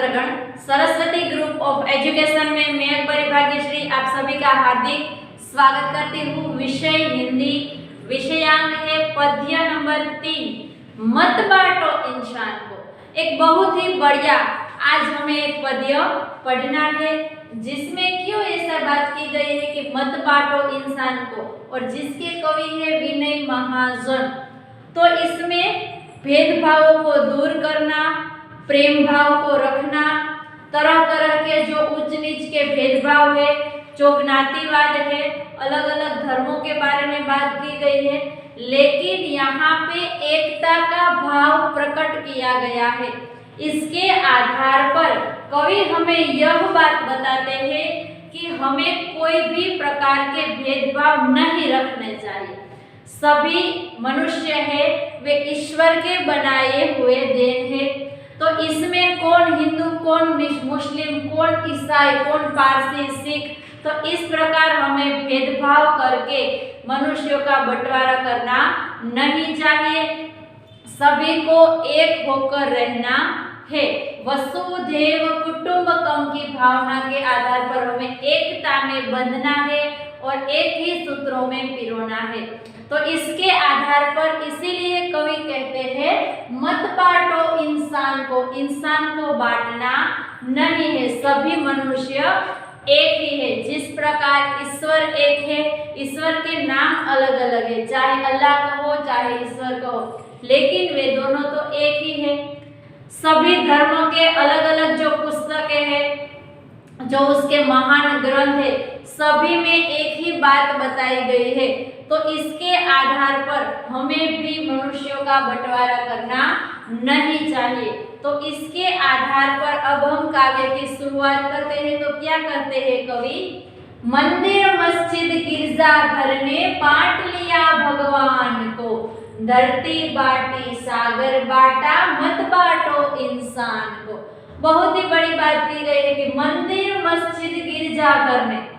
छात्रगण, Saraswati group of education में मैं अकबरी भाग्यश्री आप सभी का हार्दिक स्वागत करती हूँ। विषय हिंदी, विषयांक है पद्य नंबर 3, मत बांटो इंसान को। एक बहुत ही बढ़िया आज हमें एक पद्य पढ़ना है जिसमें क्यों ऐसा बात की गई है कि मत बांटो इंसान को, और जिसके कवि है विनय महाजन। तो इसमें भेदभावों को दूर करना, प्रेम भाव को रखना, तरह तरह के जो उच्च नीच के भेदभाव है, जो ज्ञातिवाद है, अलग अलग धर्मों के बारे में बात की गई है, लेकिन यहाँ पे एकता का भाव प्रकट किया गया है। इसके आधार पर कवि हमें यह बात बताते हैं कि हमें कोई भी प्रकार के भेदभाव नहीं रखने चाहिए। सभी मनुष्य है वे ईश्वर के बनाए हुए देन है। तो इसमें कौन हिंदू, कौन मुस्लिम, कौन ईसाई, कौन पारसी, सिख, तो इस प्रकार हमें भेदभाव करके मनुष्यों का बंटवारा करना नहीं चाहिए। सभी को एक होकर रहना है। वसुधैव कुटुंबकम की भावना के आधार पर हमें एकता में बंधना है और एक ही सूत्रों में पिरोना है। तो इसके आधार पर इसीलिए कवि कहते हैं मत बांटो इंसान को बांटना नहीं है। सभी मनुष्य एक ही है। जिस प्रकार ईश्वर एक है, ईश्वर के नाम अलग अलग है, चाहे अल्लाह कहो चाहे ईश्वर कहो, लेकिन वे दोनों तो एक ही है। सभी धर्मों के अलग अलग जो पुस्तकें हैं, जो उसके महान ग्रंथ है, सभी में एक ही बात बताई गई है। तो इसके आधार पर हमें भी मनुष्यों का बंटवारा करना नहीं चाहिए। तो इसके आधार पर अब हम काव्य की शुरुआत करते हैं। तो क्या करते हैं कवि? मंदिर मस्जिद गिरजा घर ने बांट लिया भगवान को, धरती बांटी सागर बांटा, मत बांटो इंसान को। बहुत ही बड़ी बात की गई है कि मंदिर मस्जिद गिरजा घर में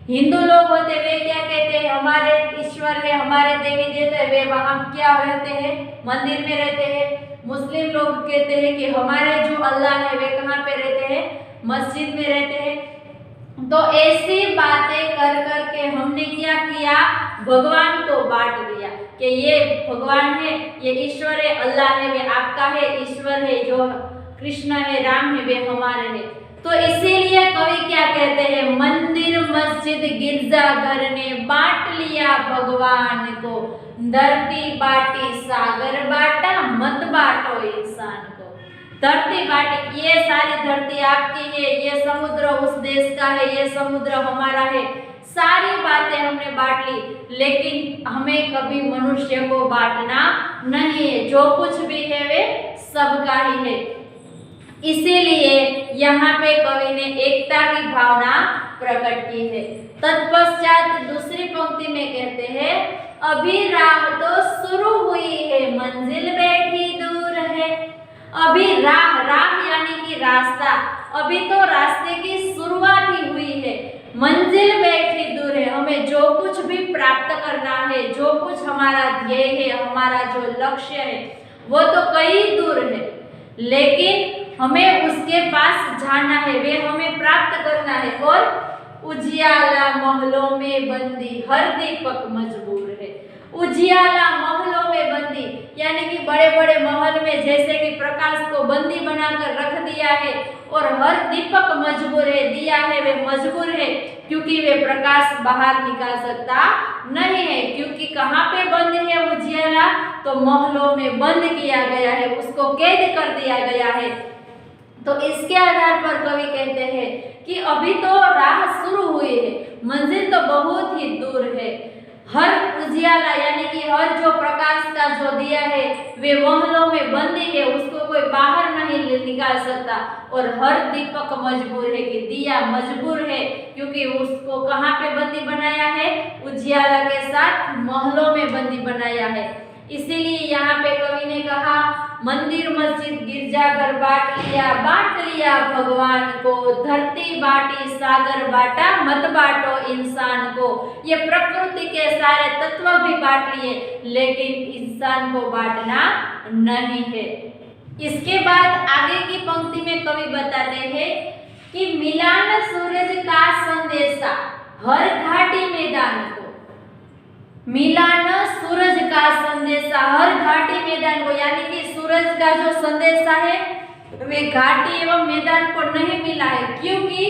हिंदू लोग होते वे क्या कहते हैं? हमारे ईश्वर है, हमारे देवी देवता है, वे वहां क्या रहते हैं? मंदिर में रहते हैं। मुस्लिम लोग कहते हैं कि हमारे जो अल्लाह है वे कहाँ पे रहते हैं? मस्जिद में रहते हैं। तो ऐसी बातें कर करके हमने क्या किया? भगवान को बांट दिया कि ये भगवान है, ये ईश्वर है, अल्लाह है, वे आपका है, ईश्वर है, जो कृष्ण है, राम है, वे हमारे हैं। तो इसीलिए कवि क्या कहते हैं? मंदिर मस्जिद गिरजा घर ने बांट लिया भगवान को, धरती बांटी सागर बांटा, मत बांटो इंसान को। धरती बांटी, ये सारी धरती आपकी है, ये समुद्र उस देश का है, ये समुद्र हमारा है, सारी बातें हमने बांट ली, लेकिन हमें कभी मनुष्य को बांटना नहीं है। जो कुछ भी है वे सबका ही है। इसीलिए यहाँ पे कवि ने एकता की भावना प्रकट की है। तत्पश्चात दूसरी पंक्ति में कहते हैं अभी राह तो शुरू हुई है, मंजिल बैठी दूर है। अभी राह यानी कि रास्ता, अभी तो रास्ते की शुरुआत ही हुई है, मंजिल बैठी दूर है। हमें जो कुछ भी प्राप्त करना है, जो कुछ हमारा ध्येय है, हमारा जो लक्ष्य है, वो तो कई दूर है, लेकिन हमें उसके पास जाना है, वे हमें प्राप्त करना है। और उजियाला महलों में बंदी हर दीपक मजबूर है। उजियाला महलों में बंदी यानी कि बड़े बड़े महल में जैसे कि प्रकाश को बंदी बनाकर रख दिया है, और हर दीपक मजबूर है, दिया है वे मजबूर है, क्योंकि वे प्रकाश बाहर निकाल सकता नहीं है। क्योंकि कहाँ पे बंद है उजियाला? तो महलों में बंद किया गया है, उसको कैद कर दिया गया है। तो इसके आधार पर कवि कहते हैं कि अभी तो राह शुरू हुई है, मंजिल तो बहुत ही दूर है। हर उजियाला यानी कि हर जो प्रकाश का जो दिया है वे महलों में बंदी है, उसको कोई बाहर नहीं निकाल सकता। और हर दीपक मजबूर है कि दिया मजबूर है, क्योंकि उसको कहाँ पे बंदी बनाया है? उजियाला के साथ महलों में बंदी बनाया है। इसीलिए यहाँ पे कवि ने कहा मंदिर मस्जिद गिरजाघर बांट लिया भगवान को, धरती बांटी सागर बांटा, मत बांटो इंसान को। ये प्रकृति के सारे तत्व भी बांट लिए, लेकिन इंसान को बांटना नहीं है। इसके बाद आगे की पंक्ति में कवि बताते कि मिलान सूरज का संदेशा हर घाटी मैदान को, मिलान सूरज का संदेशा हर घाटी मैदान को, यानी कि सूरज का जो संदेशा है वे घाटी एवं मैदान को नहीं मिला है, क्योंकि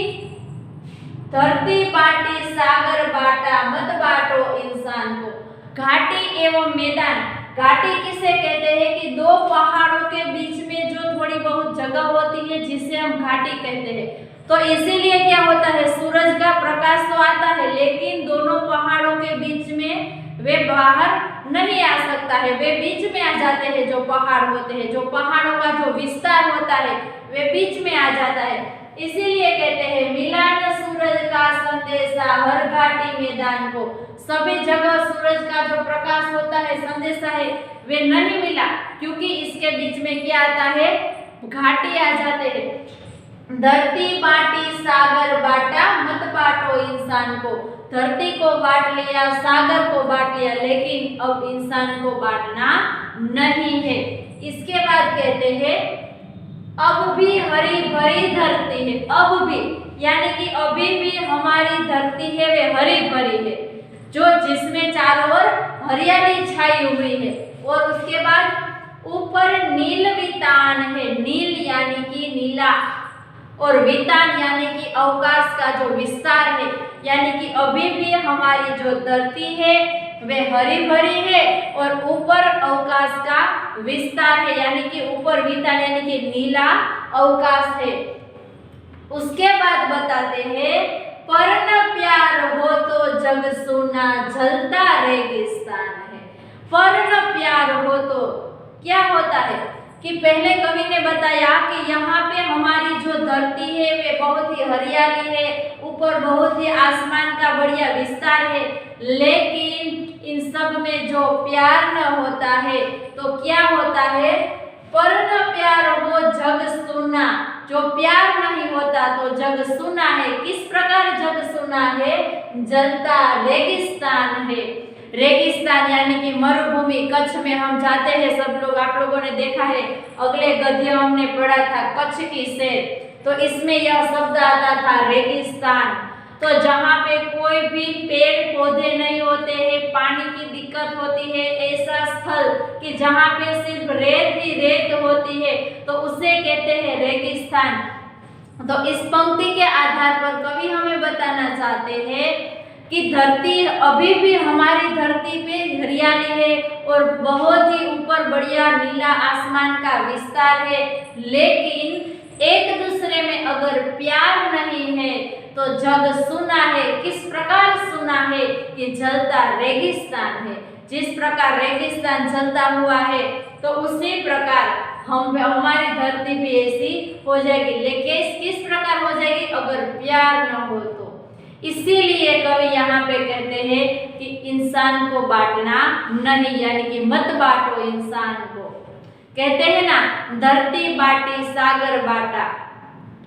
धरती बाटी सागर बाटा मत बाटो इंसान को। घाटी एवं मैदान, घाटी किसे कहते हैं कि दो पहाड़ों के बीच में जो थोड़ी बहुत जगह होती है जिसे हम घाटी कहते हैं। तो इसीलिए क्या होता है, सूरज का प्रकाश तो आता है लेकिन दोनों पहाड़ों के बीच में वे बाहर नहीं आ सकता है, वे बीच में आ जाते हैं। जो पहाड़ होते हैं, जो पहाड़ों का जो विस्तार होता है वे बीच में आ जाता है। इसीलिए कहते हैं मिलान सूरज का संदेशा हर घाटी मैदान को। सभी जगह सूरज का जो प्रकाश होता है, संदेशा है, वे नहीं मिला, क्योंकि इसके बीच में क्या आता है, घाटी आ जाते हैं। धरती बाटी सागर बाटा मत बाटो इंसान को। धरती को बांट लिया, सागर को बांट लिया, लेकिन अब इंसान को बांटना नहीं है। इसके बाद कहते हैं अब भी हरी भरी धरती है। अब भी यानी कि अभी भी हमारी धरती है वे हरी भरी है, जो जिसमें चारों ओर हरियाली छाई हुई है। और उसके बाद ऊपर नील वितान है, नील यानी कि नीला, और वितान यानी कि अवकाश का जो विस्तार है, यानी कि अभी भी हमारी जो धरती है वे हरी भरी है और ऊपर अवकाश का विस्तार है, यानी कि ऊपर वितान यानी कि नीला अवकाश है। उसके बाद बताते हैं पर न प्यार हो तो जग सुना जलता रेगिस्तान है। पर न प्यार हो तो क्या होता है कि पहले कवि ने बताया कि यहाँ पे हमारी जो धरती है वे बहुत ही हरियाली है, ऊपर बहुत ही आसमान का बढ़िया विस्तार है, लेकिन इन सब में जो प्यार न होता है तो क्या होता है, पर न प्यार हो जग सुना। जो प्यार नहीं होता तो जग सुना है। किस प्रकार जग सुना है, जलता रेगिस्तान है। रेगिस्तान यानी कि मरुभूमि। कच्छ में हम जाते हैं सब लोग, आप लोगों ने देखा है, अगले गद्य हमने पढ़ा था कच्छ की सैर, तो इसमें यह शब्द आता था रेगिस्तान। तो जहाँ पे कोई भी पेड़ पौधे नहीं होते हैं, पानी की दिक्कत होती है, ऐसा स्थल कि जहाँ पे सिर्फ रेत ही रेत होती है, तो उसे कहते हैं रेगिस्तान। तो इस पंक्ति के आधार पर कवि हमें बताना चाहते हैं कि धरती अभी भी हमारी धरती पे हरियाली है और बहुत ही ऊपर बढ़िया नीला आसमान का विस्तार है, लेकिन एक दूसरे में अगर प्यार नहीं है तो जग सुना है। किस प्रकार सुना है कि जलता रेगिस्तान है। जिस प्रकार रेगिस्तान जलता हुआ है तो उसी प्रकार हमारी धरती भी ऐसी हो जाएगी, लेकिन किस प्रकार हो जाएगी, अगर प्यार न हो तो। इसीलिए कवि यहाँ पे कहते हैं कि इंसान को बांटना नहीं, यानी कि मत बांटो इंसान को। कहते हैं ना, धरती बाटी सागर बाटा,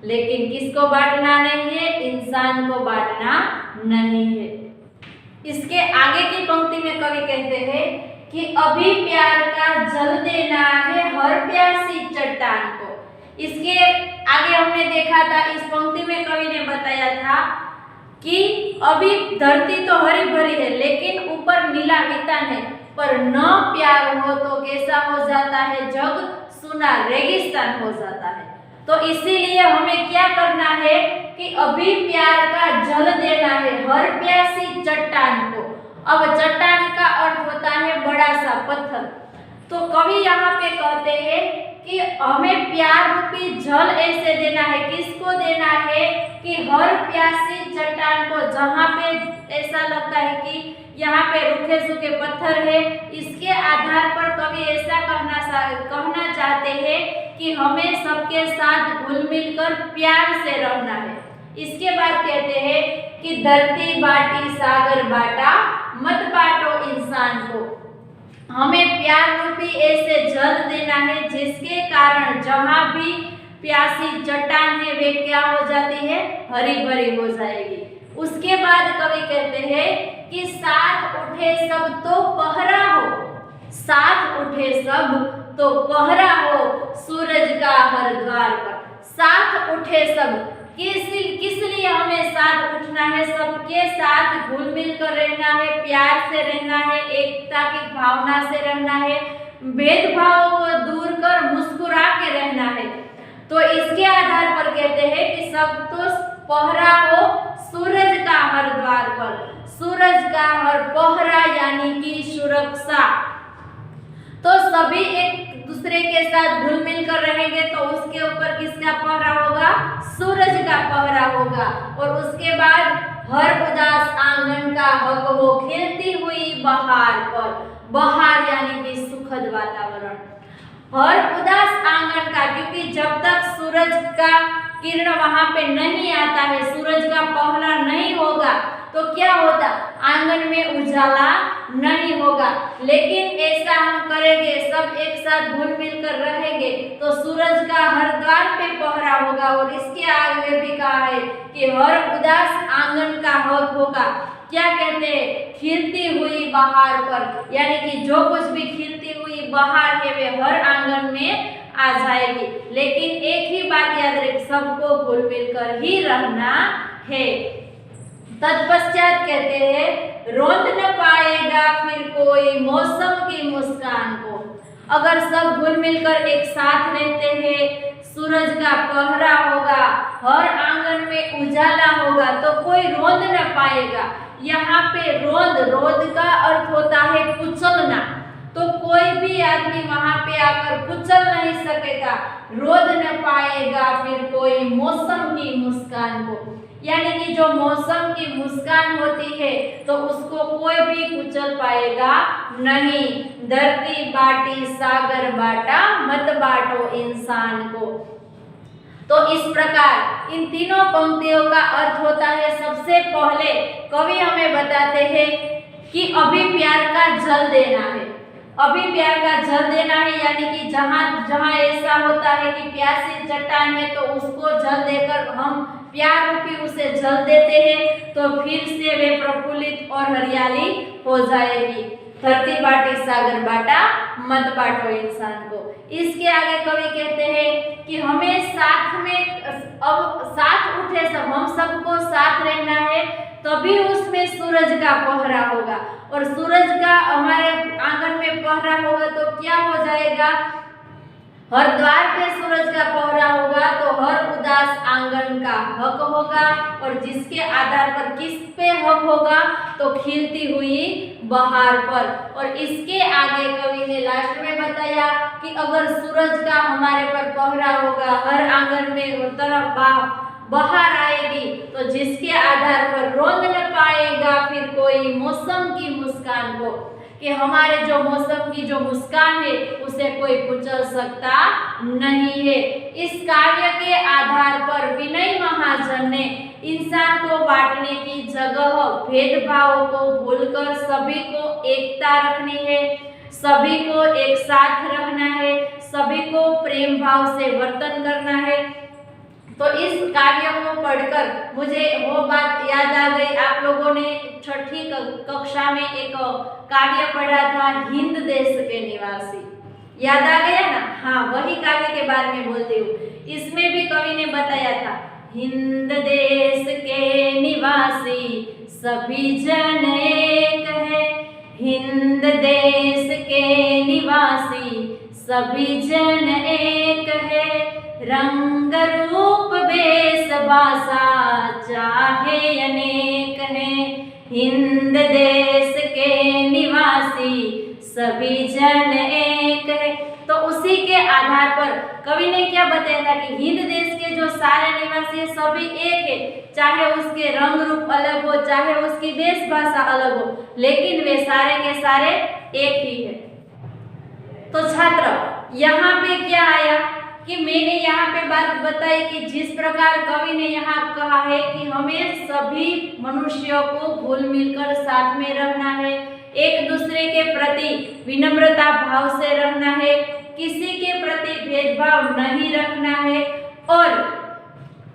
लेकिन किसको बांटना नहीं है, इंसान को बांटना नहीं है। इसके आगे की पंक्ति में कवि कहते हैं कि अभी प्यार का जल देना है हर प्यासी चट्टान को। इसके आगे हमने देखा था, इस पंक्ति में कवि ने बताया था कि अभी धरती तो हरी भरी है लेकिन ऊपर नीला वितान है, पर न प्यार हो तो कैसा हो जाता है, जग सुना रेगिस्तान हो जाता है। तो इसीलिए हमें क्या करना है कि अभी प्यार का जल देना है हर प्यासी चट्टान को। अब चट्टान का अर्थ होता है बड़ा सा पत्थर। तो कवि यहाँ पे कहते हैं कि हमें प्यार रूपी जल ऐसे देना है, किसको देना है कि हर प्यासी चट्टान को, जहाँ पे ऐसा लगता है कि यहाँ पे रूखे सूखे पत्थर है, इसके आधार पर कवि ऐसा कहना चाहते हैं कि हमें सबके साथ घुल मिल कर प्यार से रहना है। इसके बाद कहते हैं कि धरती बाटी सागर बाटा मत बाटो इंसान को। हमें प्यार रूपी ऐसे जल देना है जिसके कारण जहाँ भी प्यासी चट्टान है वे क्या हो जाती है, हरी भरी हो जाएगी। उसके बाद कवि कहते हैं कि साथ उठे सब तो पहरा हो, साथ उठे सब तो पहरा हो सूरज का हर द्वार पर। साथ उठे सब किस लिए हमें साथ उठना है, सबके साथ घुल मिल कर रहना है, प्यार से रहना है, एकता की भावना से रहना है, भेदभाव को दूर कर मुस्कुरा के रहना है। तो इसके आधार पर कहते हैं कि सब तो पहरा हो सूरज का हर द्वार पर, सूरज का हर पहरा यानी कि सुरक्षा। तो सभी एक दूसरे के साथ घुल मिल कर रहेंगे तो उसके ऊपर किसका पहरा होगा, सूरज का पहरा होगा। और उसके बाद हर उदास आंगन का हक हो खिलती हुई बहार पर, बहार यानी कि सुखद वातावरण। हर उदास आंगन का, क्योंकि जब तक सूरज का किरण वहां पे नहीं आता है, सूरज का पहरा नहीं होगा तो क्या होता, आंगन में उजाला नहीं होगा। लेकिन ऐसा हम करेंगे, सब एक साथ घुल मिल कर रहेंगे तो सूरज का हर द्वार पे पहरा होगा। और इसके आगे भी कहा है कि हर उदास आंगन का हक होगा, क्या कहते हैं, खिलती हुई बहार पर, यानी कि जो कुछ भी खिलती हुई बहार है वे हर आंगन में आ जाएगी। लेकिन एक ही बात याद रखें, सबको घुल मिल कर ही रहना है। तत्पश्चात कहते हैं रोंद न पाएगा फिर कोई मौसम की मुस्कान को। अगर सब घुल मिलकर एक साथ रहते हैं, सूरज का पहरा होगा, हर आंगन में उजाला होगा तो कोई रोंद न पाएगा। यहाँ पे रोंद का अर्थ होता है कुचलना, तो कोई भी आदमी वहां पे आकर कुचल नहीं सकेगा। रोंद न पाएगा फिर कोई मौसम की मुस्कान को, यानी कि जो मौसम की मुस्कान होती है तो उसको कोई भी कुचल पाएगा नहीं। धरती बाटी सागर बाटा, मत बांटो इंसान को। तो इस प्रकार इन तीनों पंक्तियों का अर्थ होता है, सबसे पहले कवि हमें बताते हैं कि अभी प्यार का जल देना है, अभी प्यार का जल देना है, यानी कि जहाँ जहाँ ऐसा होता है कि प्यासी चट्टान है तो उसको जल देकर हम प्यार रूपी उसे जल देते हैं तो फिर से वे प्रफुल्लित और हरियाली हो जाएगी। धरती बाटी सागर बाटा, मत बांटो इंसान को। इसके आगे कवि कहते हैं कि हमें साथ में, अब साथ उठे सब, हम सबको साथ रहना है, तभी उसमें सूरज का पहरा होगा। और सूरज का हमारे आंगन में पहरा होगा तो क्या हो जाएगा, हर द्वार पे सूरज का पहरा होगा तो हर उदास आंगन का हक होगा। और जिसके आधार पर किस पे हक होगा, तो खिलती हुई बहार पर। और इसके आगे कवि ने लास्ट में बताया कि अगर सूरज का हमारे पर पहरा होगा, हर आंगन में तरफ बहार आएगी, तो जिसके आधार पर रोंद न पाएगा फिर कोई मौसम की मुस्कान को, कि हमारे जो मौसम की जो मुस्कान है उसे कोई कुचल सकता नहीं है। इस काव्य के आधार पर विनय महाजन ने इंसान को बांटने की जगह भेदभाव को भूलकर सभी को एकता रखनी है, सभी को एक साथ रखना है, सभी को प्रेम भाव से वर्तन करना है। तो इस काव्य को पढ़कर मुझे वो बात याद आ गई, आप लोगों ने छठी कक्षा में एक काव्य पढ़ा था हिंद देश के निवासी, याद आ गया ना? हाँ, वही काव्य के बारे में बोलती हूँ। इसमें भी कवि ने बताया था, हिंद देश के निवासी सभी जन एक है, हिंद देश के निवासी सभी जन एक है, रंग रूप वेश भाषा चाहे अनेक है, हिंद देश के निवासी सभी जन एक है। तो उसी के आधार पर कवि ने क्या बताया था कि हिंद देश के जो सारे निवासी है सभी एक है, चाहे उसके रंग रूप अलग हो, चाहे उसकी वेश भाषा अलग हो, लेकिन वे सारे के सारे एक ही है। तो छात्र यहाँ पे क्या आया कि मैंने यहाँ पे बात बताई कि जिस प्रकार कवि ने यहाँ कहा है कि हमें सभी मनुष्यों को घुल मिलकर साथ में रहना है, एक दूसरे के प्रति विनम्रता भाव से रहना है, किसी के प्रति भेदभाव नहीं रखना है और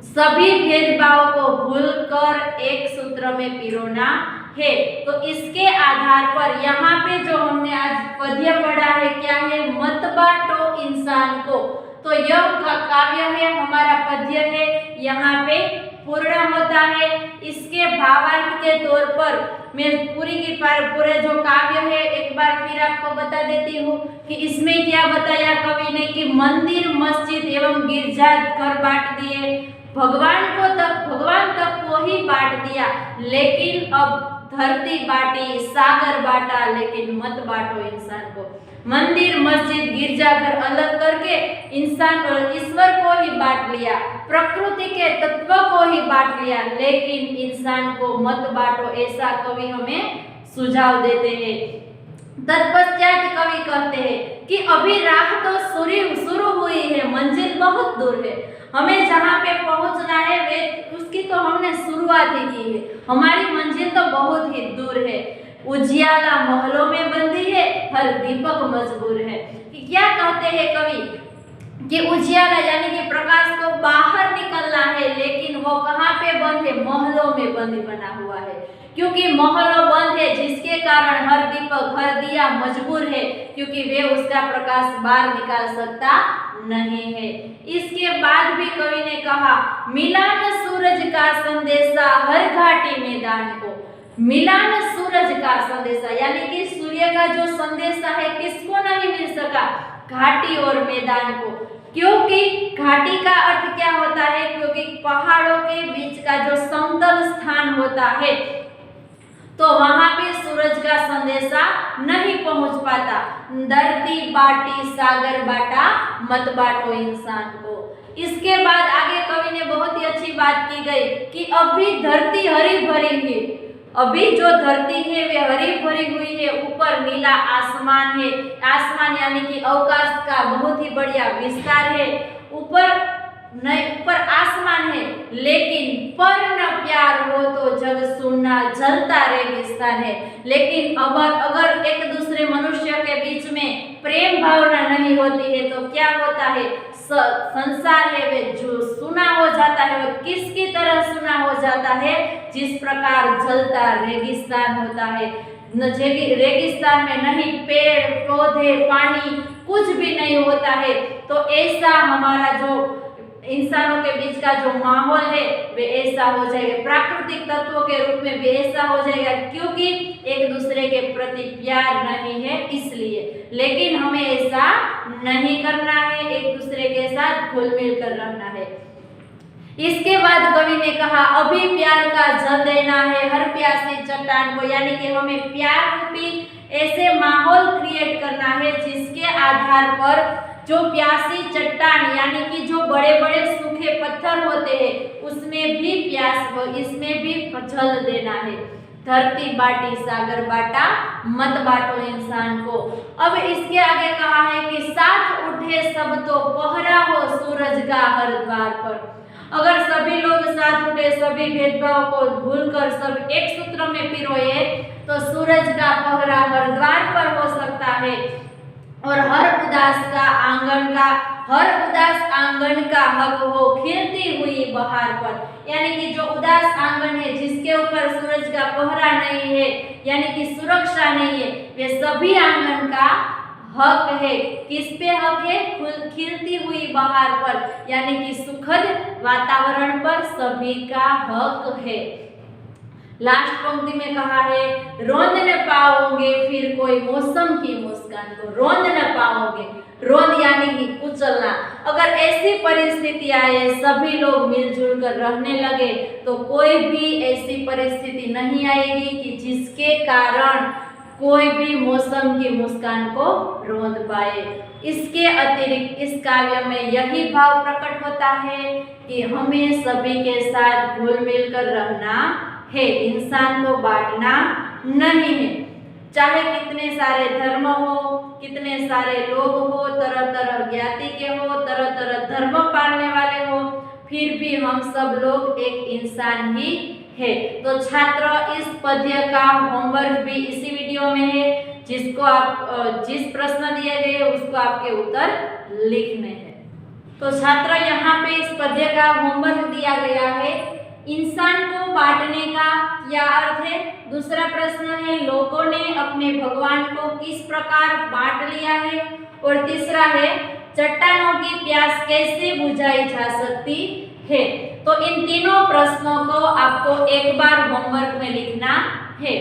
सभी भेदभाव को भूलकर एक सूत्र में पिरोना है। तो इसके आधार पर यहाँ पे जो हमने आज पद्य पढ़ा है क्या है, मत बांटो इंसान को। तो यह काव्य है, हमारा पद्य है, यहाँ पे पूर्ण होता है। इसके भावार्थ के तौर पर मैं पूरे जो काव्य है एक बार फिर आपको बता देती हूँ कि इसमें क्या बताया कवि ने कि मंदिर, मस्जिद एवं गिरजा घर बांट दिए, भगवान तक को ही बांट दिया, लेकिन अब धरती बांटी, सागर बांटा, लेकिन मत बांटो इंसान को। मंदिर, मस्जिद, गिरजाघर अलग करके इंसान और ईश्वर को ही बांट लिया, प्रकृति के तत्व को ही बांट लिया, लेकिन इंसान को मत बांटो, ऐसा कवि हमें सुझाव देते हैं। तत्पश्चात कवि कहते हैं कि अभी राह तो शुरू हुई है, मंजिल बहुत दूर है। हमें जहाँ पे पहुँचना है वे उसकी तो हमने शुरुआत ही की है, हमारी मंजिल तो बहुत ही दूर है। उजियाला महलों में बंदी है, हर दीपक मजबूर है। क्या कहते हैं कवि कि उजियाला यानी कि प्रकाश को बाहर निकलना है, लेकिन वो कहाँ पे बंद है? महलों में बंदी बना हुआ है, क्योंकि महलों बंद है, जिसके कारण हर दीपक, हर दिया मजबूर है, क्योंकि वे उसका प्रकाश बाहर निकाल सकता नहीं है। इसके बाद भी कवि ने कहा, मिला न सूरज का संदेशा हर घाटी मैदान को। मिला न सूरज का संदेशा यानी कि सूर्य का जो संदेशा है किसको नहीं मिल सका? घाटी और मैदान को। क्योंकि घाटी का अर्थ क्या होता है? क्योंकि पहाड़ों के बीच का जो समतल स्थान होता है, तो वहां पे सूरज का संदेशा नहीं पहुंच पाता। धरती बाटी, सागर बाटा, मत बांटो इंसान को। इसके बाद आगे कवि ने बहुत ही अच्छी बात की गई कि अभी धरती हरी भरी है, अभी जो धरती है वे हरी भरी हुई है, ऊपर नीला आसमान है, आसमान यानी कि अवकाश का बहुत ही बढ़िया विस्तार है, ऊपर आसमान है, लेकिन पर न प्यार हो तो जग सुनना जलता रेगिस्तान है। लेकिन अगर एक दूसरे मनुष्य के बीच में प्रेम भावना नहीं होती है तो क्या होता है? संसार है वे जो सुना हो जाता है, और किसकी तरह सुना हो जाता है? जिस प्रकार जलता रेगिस्तान होता है। रेगिस्तान में नहीं पेड़ पौधे, पानी कुछ भी नहीं होता है, तो ऐसा हमारा जो इंसानों के बीच का जो माहौल है वे ऐसा हो जाएगा, प्राकृतिक तत्वों के रूप में भी ऐसा हो जाएगा, क्योंकि एक दूसरे के प्रति प्यार नहीं है इसलिए। लेकिन हमें ऐसा नहीं करना है, एक दूसरे के साथ घुल मिल कर रहना है। इसके बाद कवि ने कहा, अभी प्यार का जल देना है हर प्यासी चट्टान को, यानी कि हमें प्यार रूपी ऐसे माहौल क्रिएट करना है जिसके आधार पर जो प्यासी चट्टान यानी कि जो बड़े बड़े सूखे पत्थर होते हैं उसमें भी प्यास हो, इसमें भी जल देना है। धरती बाटी, सागर बाटा, मत बांटो इंसान को। अब इसके आगे कहा है कि साथ उठे सब तो पहरा हो सूरज का हर द्वार पर। अगर सभी लोग साथ उठे, सभी भेदभाव को भूलकर सब एक सूत्र में पिरोए, तो सूरज का पहरा हर द्वार पर हो सकता है, और हर उदास आंगन का हक हो खिलती हुई बहार पर। यानी कि जो उदास आंगन है जिसके ऊपर सूरज का पहरा नहीं है, यानी कि सुरक्षा नहीं है, वे सभी आंगन का हक है। किस पे हक है? खिलती हुई बहार पर, यानी कि सुखद वातावरण पर सभी का हक है। लास्ट पंक्ति में कहा है, रोंद न पाओगे फिर कोई मौसम की मुस्कान को। रोंद न पाओगे, रोंद यानी कि कुचलना। अगर ऐसी परिस्थिति आए, सभी लोग मिलजुल कर रहने लगे, तो कोई भी ऐसी परिस्थिति नहीं आएगी कि जिसके कारण कोई भी मौसम की मुस्कान को रोंद पाए। इसके अतिरिक्त इस काव्य में यही भाव प्रकट होता है कि हमें सभी के साथ घुल मिल कर रहना है, इंसान को बांटना नहीं है। चाहे कितने सारे धर्म हो, कितने सारे लोग हो, तरह तरह ज्ञाति के हो, तरह तरह धर्म पालने वाले हो, फिर भी हम सब लोग एक इंसान ही है। तो छात्र, इस पद्य का होमवर्क भी इसी वीडियो में है, जिसको आप जिस प्रश्न दिए गए उसको आपके उत्तर लिखने हैं। तो छात्र, यहाँ पे इस पद्य का होमवर्क दिया गया है, इंसान को बांटने का क्या अर्थ है। दूसरा प्रश्न है, लोगों ने अपने भगवान को किस प्रकार बांट लिया है। और तीसरा है, चट्टानों की प्यास कैसे बुझाई जा सकती है। तो इन तीनों प्रश्नों को आपको एक बार होमवर्क में लिखना है।